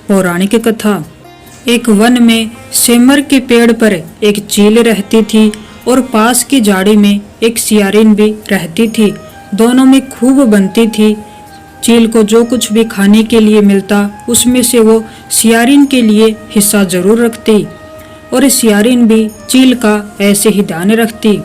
पौराणिक कथा। एक वन में सेमर के पेड़ पर एक चील रहती थी और पास की झाड़ी में एक सियारिन भी रहती थी। दोनों में खूब बनती थी। चील को जो कुछ भी खाने के लिए मिलता उसमें से वो सियारिन के लिए हिस्सा जरूर रखती और सियारिन भी चील का ऐसे ही ध्यान रखती।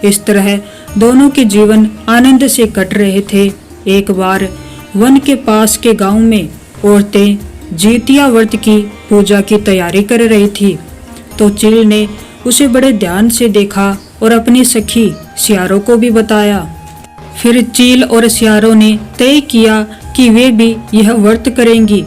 इस तरह दोनों के जीवन आनंद से कट रहे थे। एक बार वन के पास के गांव में औरतें जीतिया व्रत की पूजा की तैयारी कर रही थी, तो चील ने उसे बड़े ध्यान से देखा और अपनी सखी सियारों को भी बताया। फिर चील और सियारों ने तय किया कि वे भी यह व्रत करेंगी।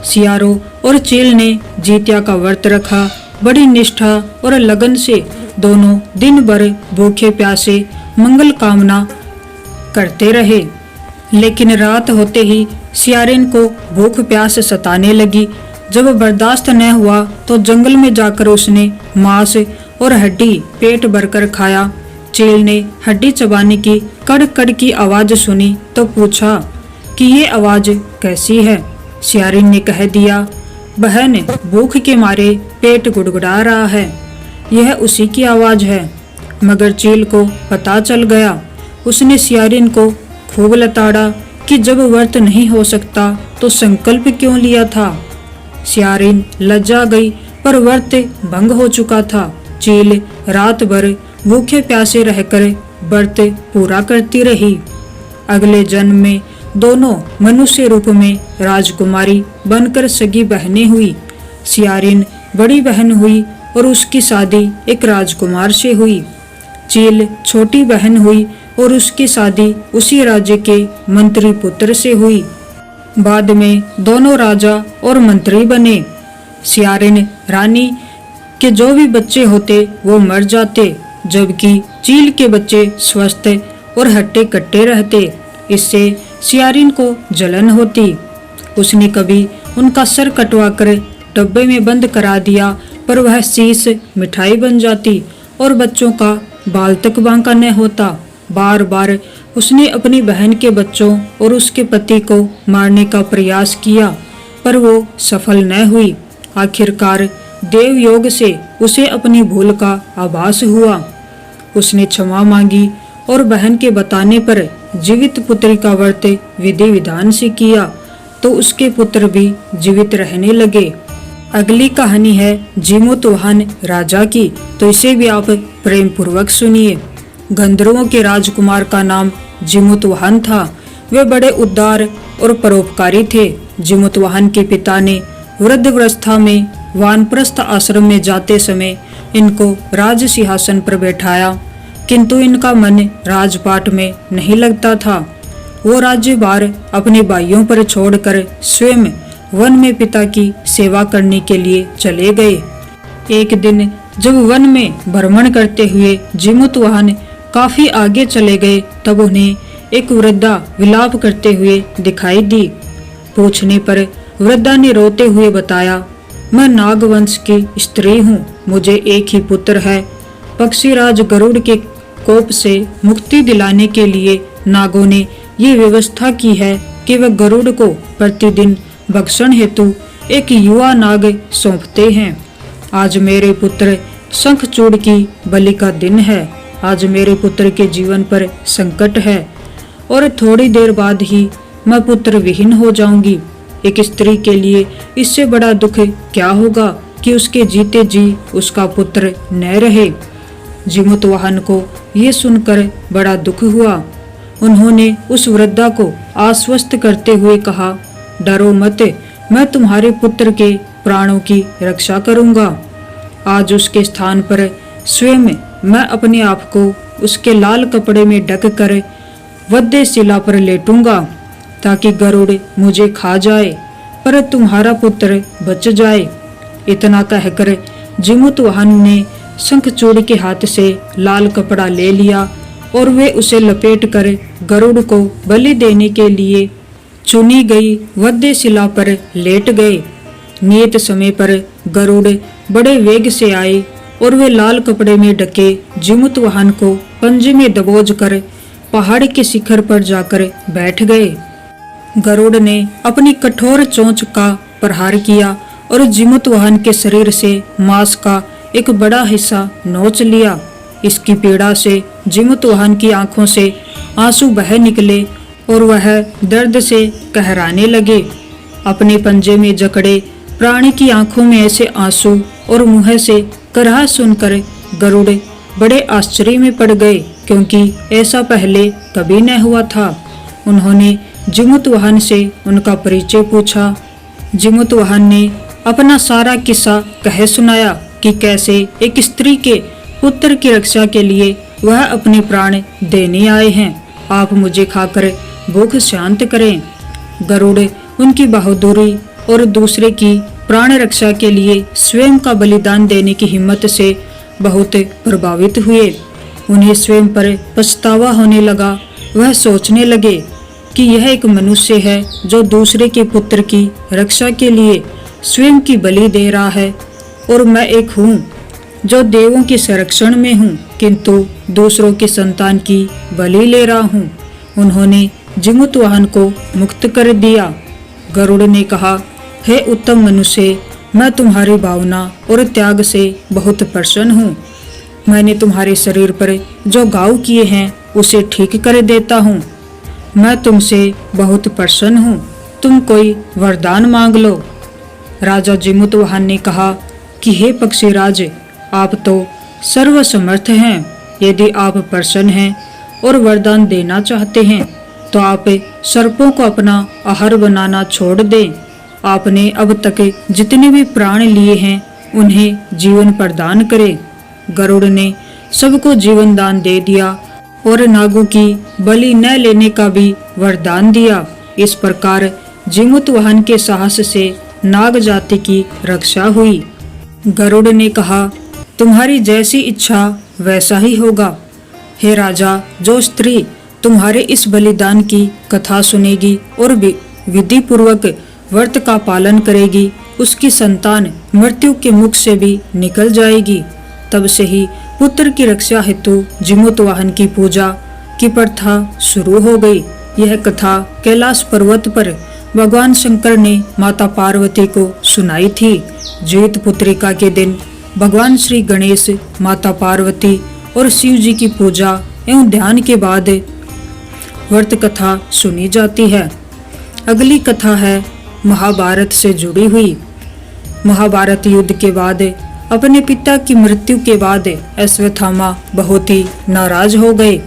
सियारों और चील ने जीतिया का व्रत रखा। बड़ी निष्ठा और लगन से दोनों दिन भर भूखे प्यासे मंगल कामना करते रहे। लेकिन रात होते ही सियारिन को भूख प्यास सताने लगी। जब बर्दाश्त न हुआ तो जंगल में जाकर उसने मांस और हड्डी पेट भरकर खाया। चील ने हड्डी चबाने की कड़ कड़ की आवाज सुनी तो पूछा कि ये आवाज कैसी है। सियारिन ने कह दिया, बहन, भूख के मारे पेट गुड़गुड़ा रहा है, यह उसी की आवाज है। मगर चील को पता चल गया। उसने सियारिन को खूब लताड़ा कि जब व्रत नहीं हो सकता तो संकल्प क्यों लिया था। सियारिन लज्जा गई, पर व्रत भंग हो चुका था। चील रात भर भूखे प्यासे रहकर व्रत पूरा करती रही। अगले जन्म में दोनों मनुष्य रूप में राजकुमारी बनकर सगी बहनें हुई। सियारिन बड़ी बहन हुई और उसकी शादी एक राजकुमार से हुई। चील छोटी बहन हुई और उसकी शादी उसी राज्य के मंत्री पुत्र से हुई। बाद में दोनों राजा और मंत्री बने। सियारिन रानी के जो भी बच्चे होते वो मर जाते, जबकि चील के बच्चे स्वस्थ और हट्टे कट्टे रहते। इससे सियारिन को जलन होती। उसने कभी उनका सर कटवाकर डब्बे में बंद करा दिया, पर वह शीश मिठाई बन जाती और बच्चों का बाल तक बांका न होता। बार बार उसने अपनी बहन के बच्चों और उसके पति को मारने का प्रयास किया, पर वो सफल न हुई। आखिरकार देव योग से उसे अपनी भूल का आभास हुआ। उसने क्षमा मांगी और बहन के बताने पर जीवित पुत्री का व्रत विधि विधान से किया, तो उसके पुत्र भी जीवित रहने लगे। अगली कहानी है जिमुतवाहन राजा की, तो इसे भी आप प्रेम पूर्वक सुनिए। गंधर्वों के राजकुमार का नाम जिमुतवाहन था। वे बड़े उदार और परोपकारी थे। जिमुतवाहन के पिता ने वृद्धावस्था में वानप्रस्थ आश्रम में जाते समय इनको राज सिंहासन पर बैठाया, किंतु इनका मन राजपाट में नहीं लगता था। वो राज्यभार अपने भाइयों पर छोड़कर स्वयं वन में पिता की सेवा करने के लिए चले गए। एक दिन जब वन में भ्रमण करते हुए जिमुतवाहन काफी आगे चले गए, तब उन्हें एक वृद्धा विलाप करते हुए दिखाई दी। पूछने पर वृद्धा ने रोते हुए बताया, मैं नागवंश की स्त्री हूँ, मुझे एक ही पुत्र है। पक्षीराज गरुड़ के कोप से मुक्ति दिलाने के लिए नागों ने ये व्यवस्था की है कि वह गरुड़ को प्रतिदिन भक्षण हेतु एक युवा नाग सौंपते हैं। आज मेरे पुत्र शंखचूड़ की बलि का दिन है। आज मेरे पुत्र के जीवन पर संकट है और थोड़ी देर बाद ही मैं पुत्र विहीन हो जाऊंगी। एक स्त्री के लिए इससे बड़ा दुख क्या होगा कि उसके जीते जी उसका पुत्र न रहे। जिमुतवाहन को ये सुनकर बड़ा दुख हुआ। उन्होंने उस वृद्धा को आश्वस्त करते हुए कहा, डरो मत, मैं तुम्हारे पुत्र के प्राणों की रक्षा करूंगा। आज उसके स्थान पर स्वयं मैं अपने आप को उसके लाल कपड़े में ढक कर वध्य शिला पर लेटूंगा, ताकि गरुड़ मुझे खा जाए पर तुम्हारा पुत्र बच जाए। इतना कहकर जिमुतवाहन ने शंखचूड़ के हाथ से लाल कपड़ा ले लिया और वे उसे लपेट कर गरुड़ को बलि देने के लिए चुनी गई वध्य शिला पर लेट गए। नियत समय पर गरुड़ बड़े वेग से आए और वे लाल कपड़े में ढके जिमुतवाहन को पंजे में दबोच कर पहाड़ के शिखर पर जाकर बैठ गए। गरुड़ ने अपनी कठोर चोंच का प्रहार किया और जिमुतवाहन के शरीर से मांस का एक बड़ा हिस्सा नोच लिया। इसकी पीड़ा से जिमुतवाहन की आंखों से आंसू बह निकले और वह दर्द से कहराने लगे। अपने पंजे में जकड़े प्राणी की आंखों में ऐसे आंसू और मुंह से कराह सुनकर गरुड़ बड़े आश्चर्य में पड़ गए, क्योंकि ऐसा पहले कभी न हुआ था। उन्होंने जिमुतवाहन से उनका परिचय पूछा। जिमुतवाहन ने अपना सारा किस्सा कह सुनाया कि कैसे एक स्त्री के पुत्र की रक्षा के लिए वह अपने प्राण देने आए हैं। आप मुझे खाकर भूख शांत करें। गरुड़ उनकी बहादुरी और दूसरे की प्राण रक्षा के लिए स्वयं का बलिदान देने की हिम्मत से बहुत प्रभावित हुए। उन्हें स्वयं पर पछतावा होने लगा। वह सोचने लगे कि यह एक मनुष्य है जो दूसरे के पुत्र की रक्षा के लिए स्वयं की बलि दे रहा है, और मैं एक हूँ जो देवों के संरक्षण में हूँ, किंतु दूसरों की संतान की बलि ले रहा हूँ। उन्होंने जिमुतवाहन को मुक्त कर दिया। गरुड़ ने कहा, हे उत्तम मनुष्य, मैं तुम्हारी भावना और त्याग से बहुत प्रसन्न हूँ। मैंने तुम्हारे शरीर पर जो घाव किए हैं उसे ठीक कर देता हूँ। मैं तुमसे बहुत प्रसन्न हूँ। तुम कोई वरदान मांग लो। राजा जिमुतवाहन ने कहा कि हे पक्षीराज, आप तो सर्वसमर्थ हैं। यदि आप प्रसन्न हैं और वरदान देना चाहते हैं तो आप सर्पों को अपना आहार बनाना छोड़ दें। आपने अब तक जितने भी प्राण लिए हैं उन्हें जीवन प्रदान करें। गरुड़ ने सबको जीवन दान दे दिया और नागों की बलि न लेने का भी वरदान दिया। इस प्रकार जिमुतवाहन के साहस से नाग जाति की रक्षा हुई। गरुड़ ने कहा, तुम्हारी जैसी इच्छा वैसा ही होगा। हे राजा, जो स्त्री तुम्हारे इस बलिदान की कथा सुनेगी और विधि पूर्वक व्रत का पालन करेगी, उसकी संतान मृत्यु के मुख से भी निकल जाएगी। तब से ही पुत्र की रक्षा हेतु जिमुतवाहन की पूजा की प्रथा शुरू हो गई। यह कथा कैलाश पर्वत पर भगवान शंकर ने माता पार्वती को सुनाई थी। जीवित पुत्रिका के दिन भगवान श्री गणेश, माता पार्वती और शिव जी की पूजा एवं ध्यान के बाद व्रत कथा सुनी जाती है। अगली कथा है महाभारत से जुड़ी हुई। महाभारत युद्ध के बाद अपने पिता की मृत्यु के बाद अश्वत्थामा बहुत ही नाराज हो गए।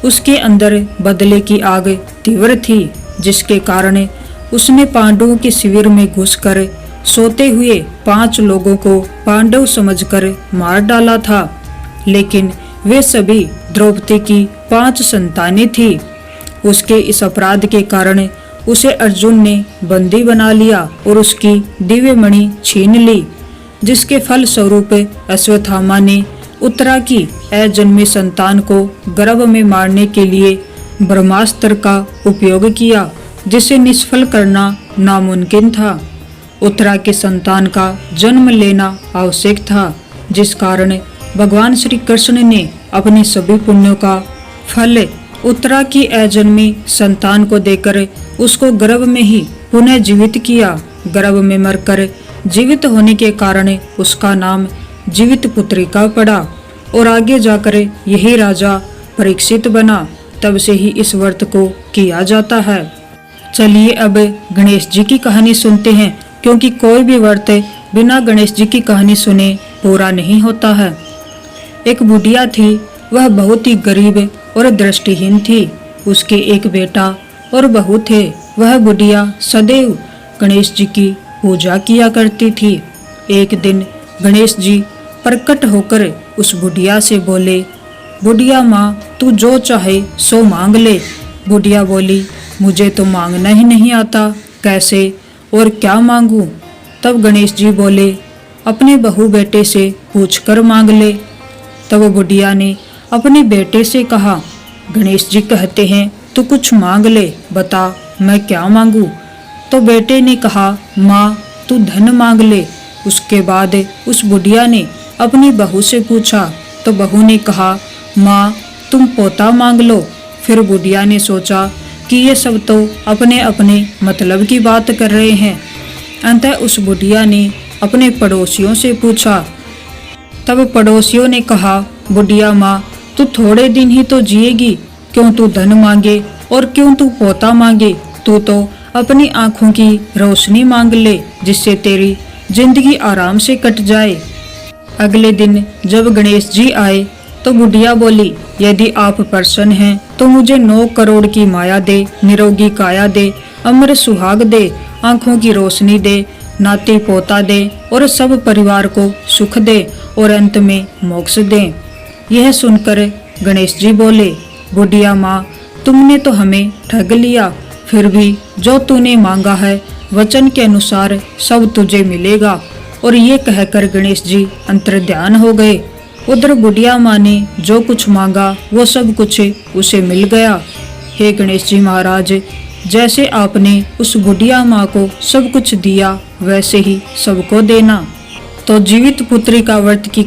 उसके अंदर बदले की आग तीव्र थी, जिसके कारण उसने पांडवों के शिविर में घुसकर सोते हुए 5 लोगों को पांडव समझकर मार डाला था। लेकिन वे सभी द्रौपदी की 5 संतानें थी। उसके इस अपराध के कारण उसे अर्जुन ने बंदी बना लिया और उसकी दिव्य मणि छीन ली, जिसके फल स्वरूप अश्वत्थामा ने उत्तरा की अजन्मे संतान को गर्भ में मारने के लिए ब्रह्मास्त्र का उपयोग किया, जिसे निष्फल करना नामुमकिन था। उत्तरा के संतान का जन्म लेना आवश्यक था, जिस कारण भगवान श्री कृष्ण ने अपने सभी पुण्यों का फल उत्तरा की अजन्मी संतान को देकर उसको गर्भ में ही पुनः जीवित किया। गर्भ में मरकर जीवित होने के कारण उसका नाम जीवित पुत्रिका पड़ा और आगे जाकर यही राजा परीक्षित बना। तब से ही इस व्रत को किया जाता है। चलिए अब गणेश जी की कहानी सुनते हैं, क्योंकि कोई भी व्रत बिना गणेश जी की कहानी सुने पूरा नहीं होता है। एक बुढ़िया थी, वह बहुत ही गरीब और दृष्टिहीन थी। उसके एक बेटा और बहू थे। वह बुढ़िया सदैव गणेश जी की पूजा किया करती थी। एक दिन गणेश जी प्रकट होकर उस बुढ़िया से बोले, बुढ़िया माँ, तू जो चाहे सो मांग ले। बुढ़िया बोली, मुझे तो मांगना ही नहीं आता, कैसे और क्या मांगूं? तब गणेश जी बोले, अपने बहू बेटे से पूछकर मांग ले। तब बुढ़िया ने अपने बेटे से कहा, गणेश जी कहते हैं तू कुछ मांग ले, बता मैं क्या मांगू? तो बेटे ने कहा, माँ तू धन मांग ले। उसके बाद उस बुढ़िया ने अपनी बहू से पूछा तो बहू ने कहा, माँ तुम पोता मांग लो। फिर बुढ़िया ने सोचा कि ये सब तो अपने अपने मतलब की बात कर रहे हैं, अंतः उस बुढ़िया ने अपने पड़ोसियों से पूछा। तब पड़ोसियों ने कहा, बुढ़िया माँ, तू थोड़े दिन ही तो जिएगी, क्यों तू धन मांगे और क्यों तू पोता मांगे। तू तो अपनी आंखों की रोशनी मांग ले, जिससे तेरी जिंदगी आराम से कट जाए। अगले दिन जब गणेश जी आए तो बुढ़िया बोली, यदि आप प्रसन्न हैं तो मुझे 9 करोड़ की माया दे, निरोगी काया दे, अमर सुहाग दे, आंखों की रोशनी दे, नाती पोता दे और सब परिवार को सुख दे और अंत में मोक्ष दे। यह सुनकर गणेश जी बोले, बुढ़िया माँ, तुमने तो हमें ठग लिया, फिर भी जो तूने मांगा है वचन के अनुसार सब तुझे मिलेगा। और ये कहकर गणेश जी अंतर्ध्यान हो गए। उधर बुढ़िया माँ ने जो कुछ मांगा वो सब कुछ उसे मिल गया। हे गणेश जी महाराज, जैसे आपने उस बुढ़िया माँ को सब कुछ दिया वैसे ही सबको देना। तो जीवित पुत्री का व्रत की